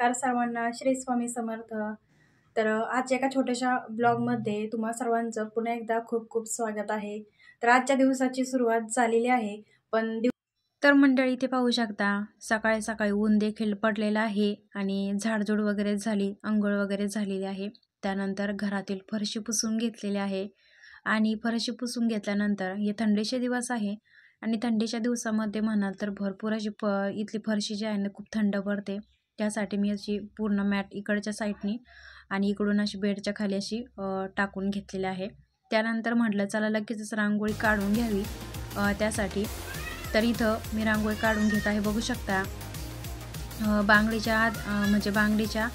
नमस्कार सर्वांना, श्री स्वामी समर्थ. तर आज एका छोट्याशा ब्लॉगमध्ये तुम्हा सर्वांचं पुन्हा एकदा खूप खूप स्वागत आहे. तर आजच्या दिवसाची सुरुवात झालेली आहे, पण तर मंडळी इथे पाहू शकता सकाळी सकाळी ऊन देखील पडलेलं आहे आणि झाडझूड वगैरे झाली, अंघोळ वगैरे झालेली आहे. त्यानंतर घरातील फरशी पुसून घेतलेली आहे आणि फरशी पुसून घेतल्यानंतर हे थंडीचे दिवस आहे आणि थंडीच्या दिवसामध्ये म्हणाल तर भरपूर अशी इथली फरशी जी आहे ना खूप थंड पडते. त्यासाठी मी अशी पूर्ण मॅट इकडच्या साईडनी आणि इकडून अशी बेडच्या खाली अशी टाकून घेतलेली आहे. त्यानंतर म्हटलं चला लगेचच रांगोळी काढून घ्यावी त्यासाठी. तर इथं मी रांगोळी काढून घेत आहे, बघू शकता. बांगडीच्या म्हणजे बांगडीच्या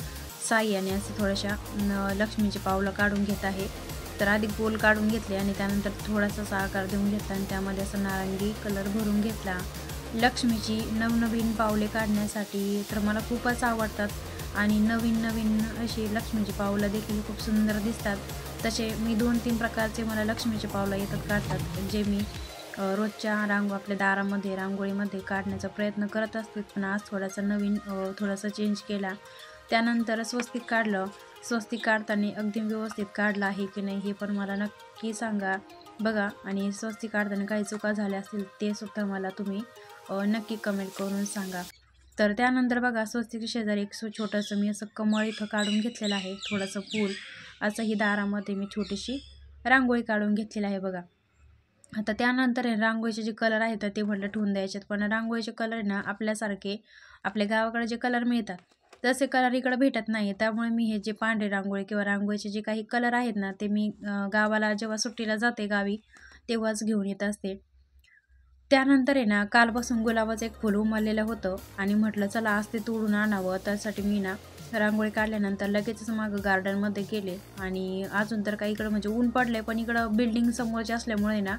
साह्याने असं थोड्याशा लक्ष्मीची पावलं काढून घेत आहे. तर आधी गोल काढून घेतले आणि त्यानंतर थोडासा आकार देऊन घेतला आणि त्यामध्ये असं नारंगी कलर भरून घेतला. लक्ष्मीची नवनवीन पावले काढण्यासाठी तर मला खूपच आवडतात आणि नवीन नवीन अशी लक्ष्मीची पावलं देखील खूप सुंदर दिसतात. तसे मी 2-3 प्रकारचे मला लक्ष्मीचे पावलं येतात काढतात, जे मी रोजच्या आपल्या दारामध्ये रांगोळीमध्ये काढण्याचा प्रयत्न करत असते. पण आज थोडासा नवीन थोडासा चेंज केला. त्यानंतर स्वस्तिक काढलं. स्वस्तिक काढताना अगदी व्यवस्थित काढलं आहे की नाही हे पण मला नक्की सांगा बघा. आणि स्वस्तिक काढताना काही चुका झाल्या असतील ते सुद्धा मला तुम्ही नक्की कमेंट करून सांगा. तर त्यानंतर बघा स्वस्तिक शेजारी एक छोटंसं मी असं कमळ इथं काढून घेतलेलं आहे, थोडंसं फूल असं ही दारामध्ये मी छोटीशी रांगोळी काढून घेतलेली आहे बघा. आता त्यानंतर रांगोळीचे जे कलर आहेत ते म्हटलं ठेवून द्यायचे. पण रांगोळीचे कलर ना आपल्यासारखे आपल्या गावाकडे जे कलर मिळतात तसे कलर इकडे भेटत नाही. त्यामुळे मी हे जे पांढरे रांगोळी किंवा रांगोळीचे जे काही कलर आहेत ना ते मी गावाला जेव्हा सुट्टीला जाते गावी तेव्हाच घेऊन येत असते. त्यानंतर ना कालपासून गुलाबाचं एक फुल उमललेलं होतं आणि म्हटलं चला आज ते तोडून आणावं. त्यासाठी मी ना रांगोळी काढल्यानंतर लगेचच मागं गार्डनमध्ये गेले आणि अजून तर काही इकडं म्हणजे ऊन पडले, पण इकडं बिल्डिंग समोरची असल्यामुळे ना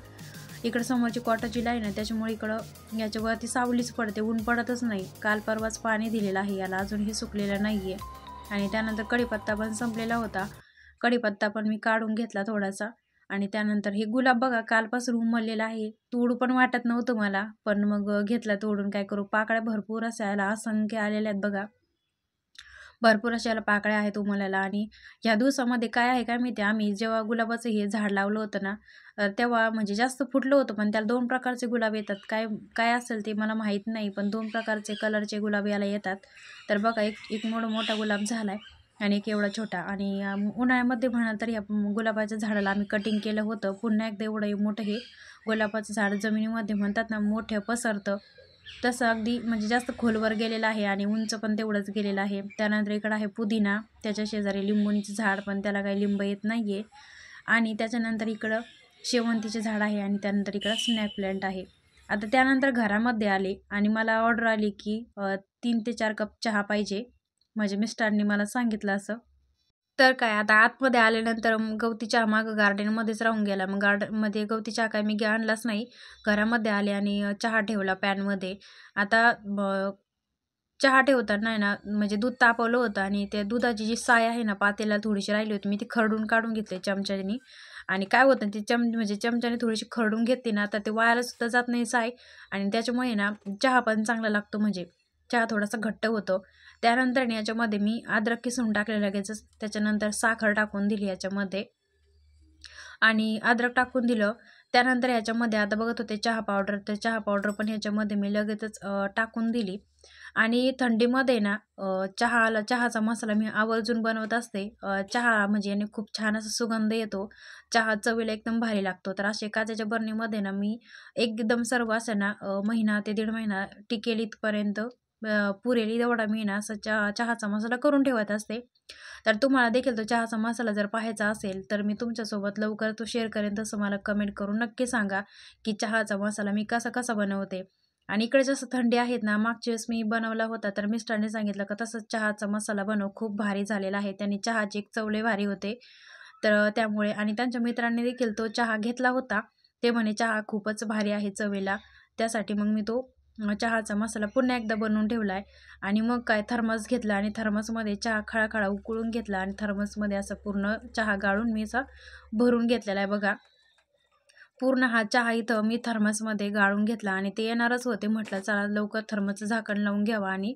इकडं समोरची कॉटरची लाईन आहे त्याच्यामुळे इकडं याच्यावरती सावलीच पडते, ऊन पडतच नाही. काल परवाच पाणी दिलेलं आहे याला, अजूनही सुकलेलं नाही आहे. आणि त्यानंतर कढीपत्ता पण संपलेला होता, कढीपत्ता पण मी काढून घेतला थोडासा. आणि त्यानंतर हे गुलाब बघा कालपासून उमललेला आहे, तोडू पण वाटत नव्हतं मला, पण मग घेतला तोडून. काय करू, पाकळ्या भरपूर असायला असंख्य आलेल्या आहेत बघा, भरपूर अशा याला पाकळ्या आहेत उमलायला. आणि ह्या दिवसामध्ये काय आहे काय माहिती, आम्ही जेव्हा गुलाबाचं हे झाड लावलं होतं ना तेव्हा म्हणजे जास्त फुटलं होतं, पण त्याला 2 प्रकारचे गुलाब येतात. काय काय असेल ते मला माहीत नाही, पण 2 प्रकारचे कलरचे गुलाब याला येतात. तर बघा एक मोठा गुलाब झाला आहे आणि एक एवढा छोटा. आणि उन्हाळ्यामध्ये म्हणाल तर या गुलाबाच्या झाडाला आम्ही कटिंग केलं होतं. पुन्हा एकदा एवढं मोठं हे गुलाबाचं झाड जमिनीमध्ये म्हणतात ना मोठं पसरतं तसं अगदी म्हणजे जास्त खोलवर गेलेलं आहे आणि उंच पण तेवढंच गेलेलं आहे. त्यानंतर इकडं आहे पुदिना, त्याच्या शेजारी लिंबूचं झाड, पण त्याला काही लिंब येत नाही आहे. आणि त्याच्यानंतर इकडं शेवंतीचे झाड आहे आणि त्यानंतर इकडं स्नॅक प्लांट आहे. आता त्यानंतर घरामध्ये आले आणि मला ऑर्डर आली की 3 ते 4 कप चहा पाहिजे. माझ्या मिस्टरांनी मला सांगितलं असं. तर काय आता आतमध्ये आल्यानंतर गवती चहा मागं गार्डनमध्येच राहून गेला. मग गार्डनमध्ये गवती चहा काय मी आणलाच नाही. घरामध्ये आले आणि चहा ठेवला पॅनमध्ये. आता चहा ठेवताना आहे ना म्हणजे दूध तापवलं होतं आणि त्या दुधाची जी साय आहे ना पातेल्याला थोडीशी राहिली होती, मी ती खरडून काढून घेतली चमच्याने. आणि काय होतं ती म्हणजे चमच्याने थोडीशी खरडून घेतली ना तर ते वायाला सुद्धा जात नाही साय आणि त्याच्यामुळे ना चहा पण चांगला लागतो, म्हणजे चहा थोडासा घट्ट होतो. त्यानंतर याच्यामध्ये मी अद्रक किसून टाकले लगेचच. त्याच्यानंतर साखर टाकून दिली याच्यामध्ये आणि अद्रक टाकून दिलं. त्यानंतर ह्याच्यामध्ये आता बघत होते चहा पावडर, तर चहा पावडर पण ह्याच्यामध्ये मी लगेचच टाकून दिली. आणि थंडीमध्ये ना चहाचा मसाला मी आवर्जून बनवत असते. चहा म्हणजे याने खूप छान असा सुगंध येतो, चहा चवीला एकदम भारी लागतो. तर असे काचेच्या बरणीमध्ये ना मी एकदम सर्व असं ना महिना ते 1.5 महिना टिकेल इथपर्यंत पुरेल एवढा मी ना असं चहाचा मसाला करून ठेवत असते. तर तुम्हाला देखील तो चहाचा मसाला जर पाहायचा असेल तर मी तुमच्यासोबत लवकर तो शेअर करेन. तसं मला कमेंट करून नक्की सांगा की चहाचा मसाला मी कसा कसा बनवते. आणि इकडे जसं थंडी आहेत ना, मागच्या वेळेस मी बनवला होता तर मिस्टरांनी सांगितलं का तसंच चहाचा मसाला बनव, खूप भारी झालेला आहे. त्यांनी चहाची एक चव लय भारी होते. तर त्यामुळे आणि त्यांच्या मित्रांनी देखील तो चहा घेतला होता. ते म्हणे चहा खूपच भारी आहे चवीला. त्यासाठी मग मी तो चहाचा मसाला पुन्हा एकदा बनवून ठेवला आहे. आणि मग काय थर्मस घेतला आणि थर्मसमध्ये चहा खळाखळा उकळून घेतला आणि थर्मसमध्ये असं पूर्ण चहा गाळून मी असा भरून घेतलेला आहे बघा. पूर्ण हा चहा इथं मी थर्मसमध्ये गाळून घेतला आणि ते येणारच होते. म्हटलं चला लवकर थर्मसचं झाकण लावून घ्यावं आणि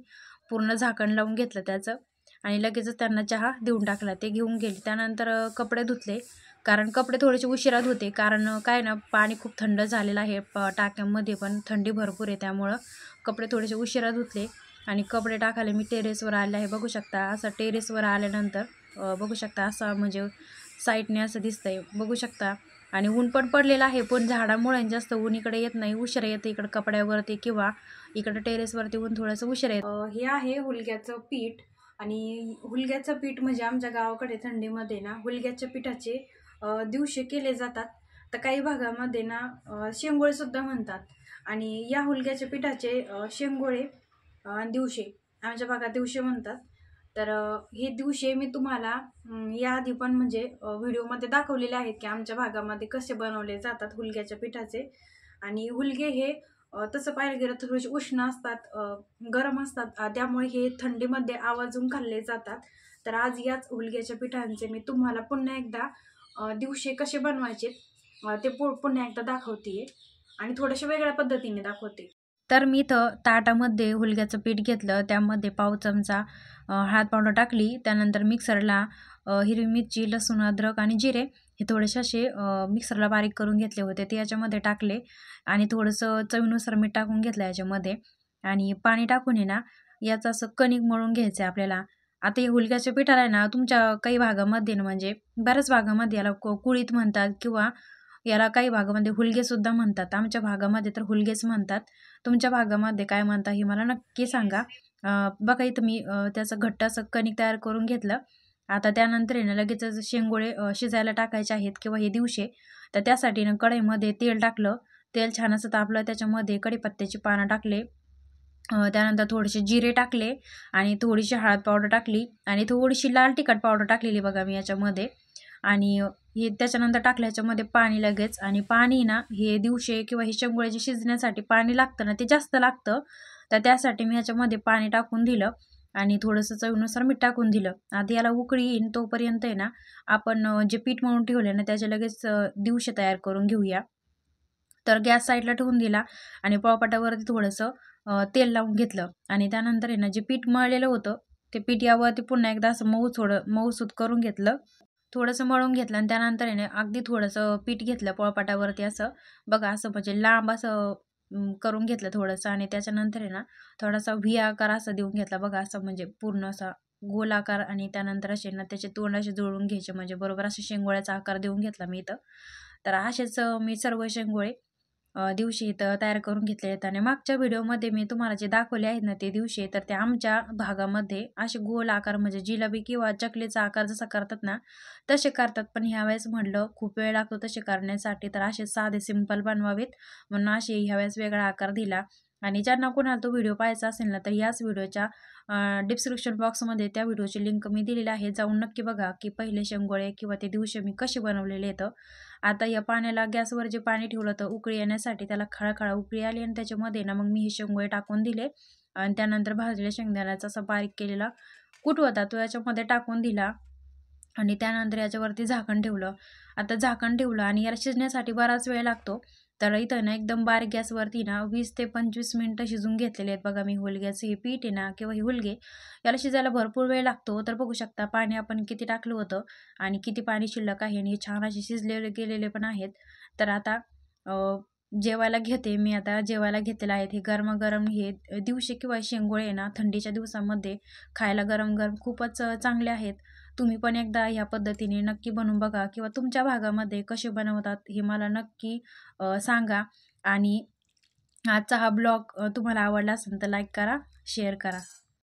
पूर्ण झाकण लावून घेतलं त्याचं आणि लगेचच त्यांना चहा देऊन टाकला. ते घेऊन गेले. त्यानंतर कपडे धुतले, कारण कपडे थोडेसे उशिरात होते, कारण काय ना पाणी खूप थंड झालेलं आहे टाक्यांमध्ये, पण थंडी भरपूर आहे, त्यामुळं कपडे थोडेसे उशिरा धुतले आणि कपडे टाकायला मी टेरेसवर आले आहे. बघू शकता असं टेरेसवर आल्यानंतर बघू शकता असं म्हणजे साईडने असं दिसतंय, बघू शकता. आणि ऊन पण पडलेलं आहे, पण झाडामुळे जास्त ऊन इकडे येत नाही, उशिरा येतं इकडं कपड्यावरती किंवा इकडं टेरेसवरती ऊन थोडंसं उशिरा येतं. हे आहे हुलग्याचं पीठ, आणि हुलग्याचं पीठ म्हणजे आमच्या गावाकडे थंडीमध्ये ना हुलग्याच्या पिठाचे दिवशे केले जातात. तर काही भागामध्ये ना शेंगोळे सुद्धा म्हणतात, आणि या हुलग्याच्या पिठाचे शेंगोळे दिवशे, आमच्या भागात दिवशे म्हणतात. तर हे दिवशे मी तुम्हाला याआधी पण म्हणजे व्हिडिओमध्ये दाखवलेले आहेत की आमच्या भागामध्ये कसे बनवले जातात हुलग्याच्या पिठाचे. आणि हुलगे हे तसं पाहायला गेलं तर थोडेसे उष्ण असतात, गरम असतात, त्यामुळे हे थंडीमध्ये आवर्जून खाल्ले जातात. तर आज याच हुलग्याच्या पिठांचे मी तुम्हाला पुन्हा एकदा दिवशे कसे बनवायचे ते पुन्हा एकदा दाखवते, आणि थोड्याशा वेगळ्या पद्धतीने दाखवते. तर मी इथं ताटामध्ये हुलग्याचं पीठ घेतलं, त्यामध्ये पाव चमचा हळद पावडर टाकली, त्यानंतर मिक्सरला हिरवी मिरची, लसूण, अद्रक आणि जिरे हे थोडेसे असे मिक्सरला बारीक करून घेतले होते, ते याच्यामध्ये टाकले आणि थोडंसं चवीनुसार मीठ टाकून घेतलं याच्यामध्ये, आणि पाणी टाकून आहे ना याचं असं कणिक मळून घ्यायचं आहे आपल्याला. आता हे हुलग्याच्या पिठाला आहे ना तुमच्या काही भागामध्ये ना म्हणजे बऱ्याच भागामध्ये याला कुळीत म्हणतात, किंवा याला काही भागामध्ये हुलगेसुद्धा म्हणतात. आमच्या भागामध्ये तर हुलगेच म्हणतात. तुमच्या भागामध्ये काय म्हणता हे मला नक्की सांगा. बघा इथं मी त्याचं घट्ट असं कणिक तयार करून घेतलं. आता त्यानंतर आहे ना लगेचच शेंगोळे शिजायला टाकायचे आहेत किंवा हे दिवशे. तर त्यासाठी ना कढईमध्ये तेल टाकलं. तेल छान असं तापलं, त्याच्यामध्ये कढीपत्त्याची पानं टाकले, त्यानंतर थोडेसे जिरे टाकले आणि थोडीशी हळद पावडर टाकली आणि थोडीशी लाल तिखट पावडर टाकलेली बघा मी याच्यामध्ये. आणि हे त्याच्यानंतर टाकलं ह्याच्यामध्ये पाणी लगेच, आणि पाणी ना हे दिवशे किंवा हे शेंगोळे जे शिजण्यासाठी पाणी लागतं ना ते जास्त लागतं. तर त्यासाठी मी ह्याच्यामध्ये पाणी टाकून दिलं आणि थोडंसं चवीनुसार मीठ टाकून दिलं. आता याला उकळी येईन तोपर्यंत आहे ना आपण जे पीठ मळून ठेवले ना त्याचे लगेच दिवशे तयार करून घेऊया. तर गॅस साईडला ठेवून दिला आणि पोळपाटावरती थोडंसं तेल लावून घेतलं, आणि त्यानंतर आहे ना जे पीठ मळलेलं होतं ते पीठ यावरती पुन्हा एकदा असं मऊसूत करून घेतलं, थोडंसं मळून घेतलं, आणि त्यानंतर आहे ना अगदी थोडंसं पीठ घेतलं पोळपाटावरती असं बघा, असं म्हणजे लांब असं करून घेतलं थोडंसं, आणि त्याच्यानंतर आहे ना थोडासा व्ही आकार असा देऊन घेतला बघा, असं म्हणजे पूर्ण असा गोल आकार, आणि त्यानंतर असे ना त्याचे तोंड असे जुळवून घ्यायचे, म्हणजे बरोबर असे शेंगोळ्याचा आकार देऊन घेतला मी इथं. तर असेच मी सर्व शेंगोळे दिवशी इथं तयार करून घेतले आहेत. आणि मागच्या व्हिडिओमध्ये मी तुम्हाला जे दाखवले आहेत ना ते दिवशी, तर ते आमच्या भागामध्ये असे गोल आकार म्हणजे जिलेबी किंवा चकलीचा आकार जसा करतात ना तसे करतात, पण ह्यावेळेस म्हटलं खूप वेळ लागतो तसे करण्यासाठी, तर असे साधे सिंपल बनवावेत म्हणून असे ह्यावेळेस वेगळा आकार दिला. आणि ज्यांना कोणाला तो व्हिडिओ पाहायचा असेल ना तर याच व्हिडिओच्या डिस्क्रिप्शन बॉक्समध्ये त्या व्हिडिओची लिंक मी दिलेली आहे, जाऊन नक्की बघा की पहिले शेंगोळे किंवा ते दिवशी मी कसे बनवलेले आहेत. आता या पाण्याला गॅसवर जे पाणी ठेवलं होतं उकळी येण्यासाठी, त्याला खळखळा उकळी आली आणि त्याच्यामध्ये ना मग मी हे शेंगोळे टाकून दिले, आणि त्यानंतर भाजलेल्या शेंगदाण्याचा असा बारीक केलेला कूट होता तो याच्यामध्ये टाकून दिला, आणि त्यानंतर याच्यावरती झाकण ठेवलं. आता झाकण ठेवलं आणि याला शिजण्यासाठी बराच वेळ लागतो, तर इथं ना एकदम बारीक गॅसवरती ना 20 ते 25 मिनटं शिजून घेतलेले आहेत बघा मी हुलग्याचं हे पीठ आहे ना किंवा हे हुलगे, याला शिजायला भरपूर वेळ लागतो. तर बघू शकता पाणी आपण किती टाकलं होतं आणि किती पाणी शिल्लक आहे, आणि हे छान असे शिजलेले गेलेले पण आहेत. तर आता जेवायला घेते मी, आता जेवायला घेतलेलं आहेत. हे गरमागरम हे दिवशी किंवा शेंगोळे आहे ना थंडीच्या दिवसामध्ये खायला गरम गरम खूपच चांगले आहेत. तुम्ही पण एकदा ह्या पद्धतीने नक्की बनवून बघा, किंवा तुमच्या भागामध्ये कसे बनवतात हे मला नक्की सांगा. आणि आजचा हा ब्लॉग तुम्हाला आवडला असेल तर लाईक करा, शेअर करा.